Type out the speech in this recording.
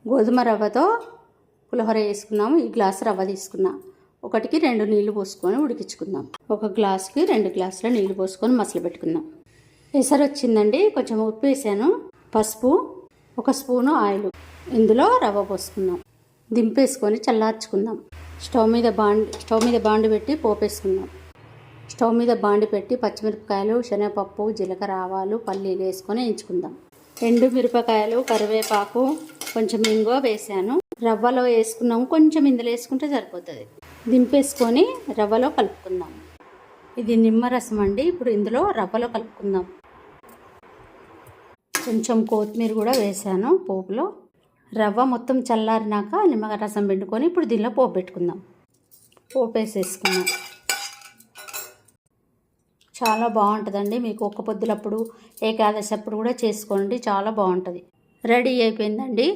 గోధుమ రవ్వతో పులిహోర వేసుకున్నాము. ఈ గ్లాసు రవ్వ తీసుకున్నా. ఒకటికి 2 నీళ్లు పోసుకొని ఉడికించుకుందాం. ఒక గ్లాసుకి 2 గ్లాసుల నీళ్లు పోసుకొని మసలు పెట్టుకుందాం. ఎసరు వచ్చిందండి. కొంచెం ఉప్పు వేసాను, పసుపు, 1 స్పూను ఆయిల్. ఇందులో రవ్వ పోసుకుందాం. దింపేసుకొని చల్లార్చుకుందాం. స్టవ్ మీద బాండి పెట్టి పోపేసుకుందాం. స్టవ్ మీద బాండి పెట్టి పచ్చిమిరపకాయలు, శనగపప్పు, జీలకర్ర, ఆవాలు, పల్లీలు వేసుకొని వేయించుకుందాం. ఎండు మిరపకాయలు, కరివేపాకు, కొంచెం ఇంగువ వేసాను. రవ్వలో వేసుకున్నాము. కొంచెం ఇందులో వేసుకుంటే సరిపోతుంది. దింపేసుకొని రవ్వలో కలుపుకుందాం. ఇది నిమ్మరసం అండి. ఇప్పుడు ఇందులో రవ్వలో కలుపుకుందాం. కొంచెం కొత్తిమీర కూడా వేసాను పోపులో. రవ్వ మొత్తం చల్లారినాక నిమ్మకాయ రసం పిండుకొని ఇప్పుడు దీనిలో పోపు పెట్టుకుందాం. పోపు వేసేసుకుందాం. చాలా బాగుంటుందండి. మీకు ఒక్క పొద్దులప్పుడు, ఏకాదశి అప్పుడు కూడా చేసుకోండి. చాలా బాగుంటుంది. రెడీ అయిపోయిందండి.